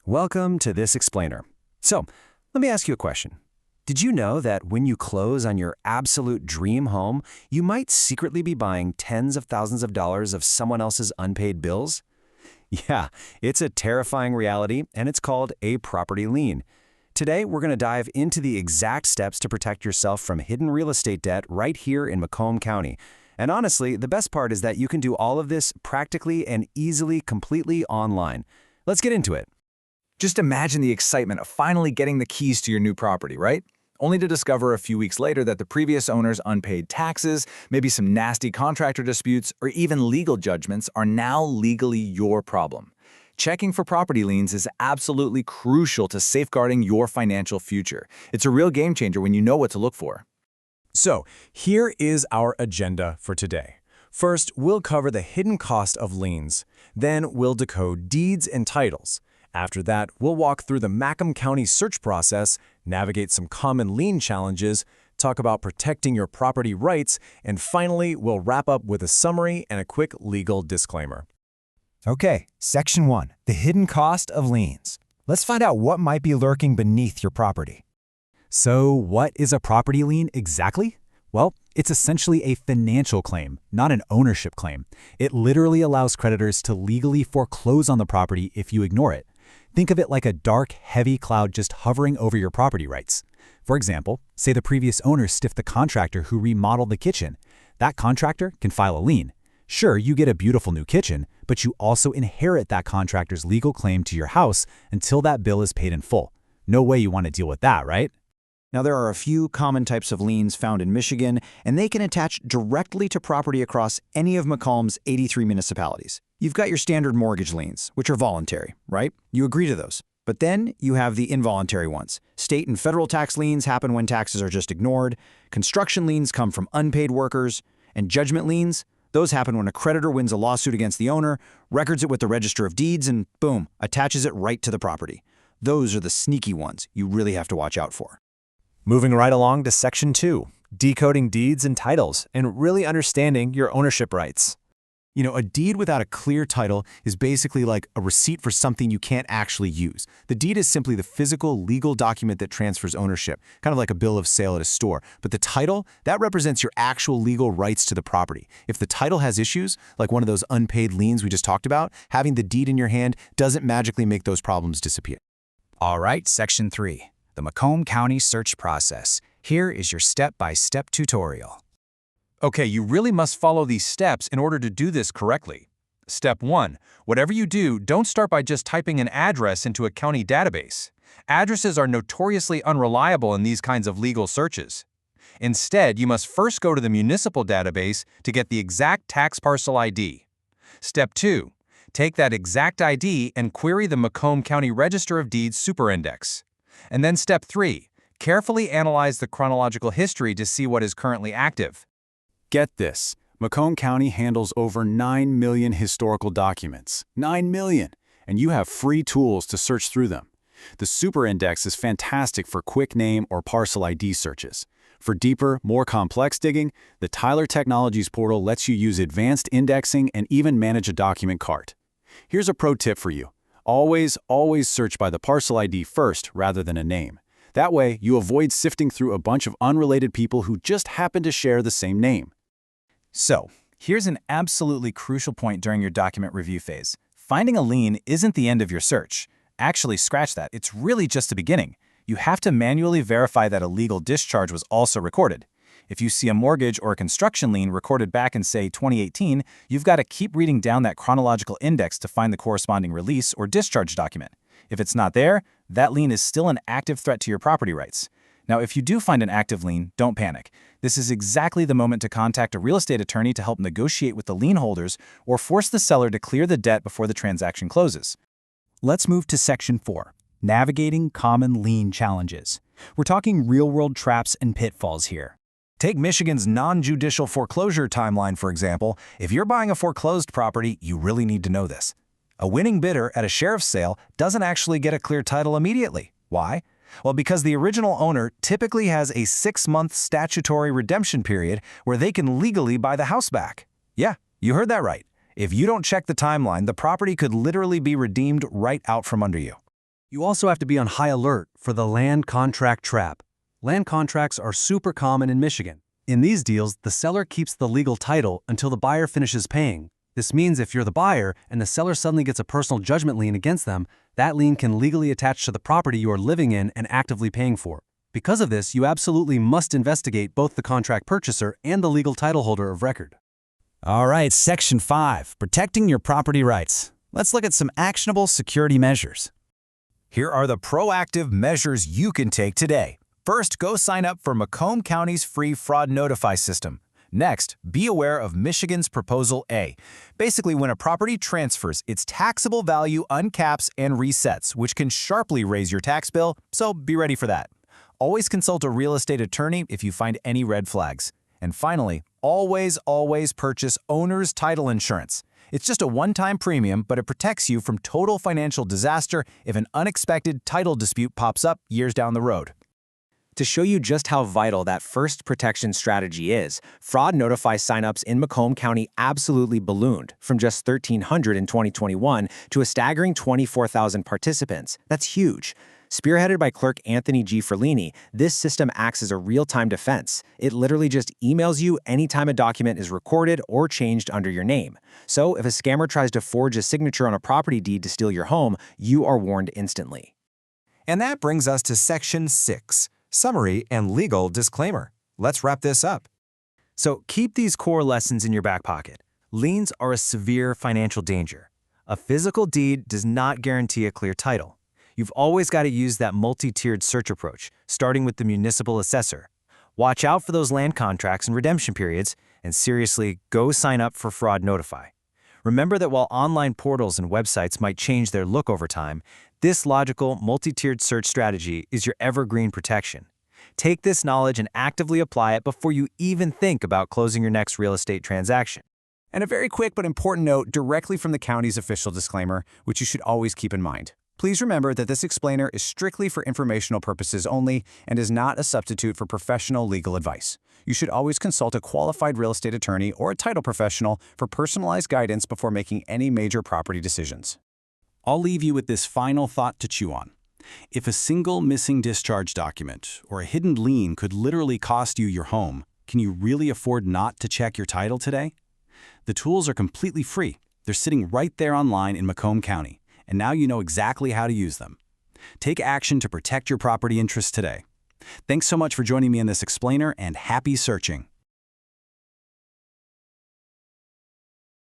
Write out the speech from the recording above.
Welcome to this explainer. So, let me ask you a question. Did you know that when you close on your absolute dream home, you might secretly be buying tens of thousands of dollars of someone else's unpaid bills? Yeah, it's a terrifying reality, and it's called a property lien. Today, we're going to dive into the exact steps to protect yourself from hidden real estate debt right here in Macomb County. And honestly, the best part is that you can do all of this practically and easily, completely online. Let's get into it. Just imagine the excitement of finally getting the keys to your new property, right? Only to discover a few weeks later that the previous owner's unpaid taxes, maybe some nasty contractor disputes, or even legal judgments are now legally your problem. Checking for property liens is absolutely crucial to safeguarding your financial future. It's a real game changer when you know what to look for. So, here is our agenda for today. First, we'll cover the hidden cost of liens. Then, we'll decode deeds and titles. After that, we'll walk through the Macomb County search process, navigate some common lien challenges, talk about protecting your property rights, and finally, we'll wrap up with a summary and a quick legal disclaimer. Okay, Section 1, the hidden cost of liens. Let's find out what might be lurking beneath your property. So, what is a property lien exactly? Well, it's essentially a financial claim, not an ownership claim. It literally allows creditors to legally foreclose on the property if you ignore it. Think of it like a dark, heavy cloud just hovering over your property rights. For example, say the previous owner stiffed the contractor who remodeled the kitchen. That contractor can file a lien. Sure, you get a beautiful new kitchen, but you also inherit that contractor's legal claim to your house until that bill is paid in full. No way you want to deal with that, right? Now, there are a few common types of liens found in Michigan, and they can attach directly to property across any of Macomb's 83 municipalities. You've got your standard mortgage liens, which are voluntary, right? You agree to those. But then you have the involuntary ones. State and federal tax liens happen when taxes are just ignored. Construction liens come from unpaid workers. And judgment liens, those happen when a creditor wins a lawsuit against the owner, records it with the Register of Deeds, and boom, attaches it right to the property. Those are the sneaky ones you really have to watch out for. Moving right along to Section 2, decoding deeds and titles and really understanding your ownership rights. You know, a deed without a clear title is basically like a receipt for something you can't actually use. The deed is simply the physical, legal document that transfers ownership, kind of like a bill of sale at a store. But the title, that represents your actual legal rights to the property. If the title has issues, like one of those unpaid liens we just talked about, having the deed in your hand doesn't magically make those problems disappear. All right, Section 3, the Macomb County search process. Here is your step-by-step tutorial. Okay, you really must follow these steps in order to do this correctly. Step 1. Whatever you do, don't start by just typing an address into a county database. Addresses are notoriously unreliable in these kinds of legal searches. Instead, you must first go to the municipal database to get the exact tax parcel ID. Step 2. Take that exact ID and query the Macomb County Register of Deeds Superindex. And then Step 3. Carefully analyze the chronological history to see what is currently active. Get this, Macomb County handles over 9 million historical documents. 9 million! And you have free tools to search through them. The Superindex is fantastic for quick name or parcel ID searches. For deeper, more complex digging, the Tyler Technologies portal lets you use advanced indexing and even manage a document cart. Here's a pro tip for you. Always search by the parcel ID first rather than a name. That way, you avoid sifting through a bunch of unrelated people who just happen to share the same name. So, here's an absolutely crucial point during your document review phase. Finding a lien isn't the end of your search. Actually, scratch that. It's really just the beginning. You have to manually verify that a legal discharge was also recorded. If you see a mortgage or a construction lien recorded back in, say, 2018, you've got to keep reading down that chronological index to find the corresponding release or discharge document. If it's not there, that lien is still an active threat to your property rights. Now, if you do find an active lien, don't panic. This is exactly the moment to contact a real estate attorney to help negotiate with the lien holders or force the seller to clear the debt before the transaction closes. Let's move to Section 4, navigating common lien challenges. We're talking real-world traps and pitfalls here. Take Michigan's non-judicial foreclosure timeline, for example. If you're buying a foreclosed property, you really need to know this. A winning bidder at a sheriff's sale doesn't actually get a clear title immediately. Why? Well, because the original owner typically has a 6-month statutory redemption period where they can legally buy the house back. Yeah, you heard that right. If you don't check the timeline, the property could literally be redeemed right out from under you. You also have to be on high alert for the land contract trap. Land contracts are super common in Michigan. In these deals, the seller keeps the legal title until the buyer finishes paying. This means if you're the buyer and the seller suddenly gets a personal judgment lien against them, that lien can legally attach to the property you are living in and actively paying for. Because of this, you absolutely must investigate both the contract purchaser and the legal title holder of record. All right, Section 5, protecting your property rights. Let's look at some actionable security measures. Here are the proactive measures you can take today. First, go sign up for Macomb County's free fraud notify system. Next, be aware of Michigan's Proposal A. Basically, when a property transfers, its taxable value uncaps and resets, which can sharply raise your tax bill, so be ready for that. Always consult a real estate attorney if you find any red flags. And finally, always purchase owner's title insurance. It's just a one-time premium, but it protects you from total financial disaster if an unexpected title dispute pops up years down the road. To show you just how vital that first protection strategy is, fraud notify signups in Macomb County absolutely ballooned from just 1,300 in 2021 to a staggering 24,000 participants. That's huge. Spearheaded by clerk Anthony G. Ferlini, this system acts as a real-time defense. It literally just emails you anytime a document is recorded or changed under your name. So if a scammer tries to forge a signature on a property deed to steal your home, you are warned instantly. And that brings us to Section 6, Summary and Legal Disclaimer. Let's wrap this up. So keep these core lessons in your back pocket. Liens are a severe financial danger. A physical deed does not guarantee a clear title. You've always got to use that multi-tiered search approach, starting with the municipal assessor. Watch out for those land contracts and redemption periods, and seriously, go sign up for Fraud Notify. Remember that while online portals and websites might change their look over time, this logical, multi-tiered search strategy is your evergreen protection. Take this knowledge and actively apply it before you even think about closing your next real estate transaction. And a very quick but important note directly from the county's official disclaimer, which you should always keep in mind. Please remember that this explainer is strictly for informational purposes only and is not a substitute for professional legal advice. You should always consult a qualified real estate attorney or a title professional for personalized guidance before making any major property decisions. I'll leave you with this final thought to chew on. If a single missing discharge document or a hidden lien could literally cost you your home, can you really afford not to check your title today? The tools are completely free. They're sitting right there online in Macomb County, and now you know exactly how to use them. Take action to protect your property interests today. Thanks so much for joining me in this explainer, and happy searching.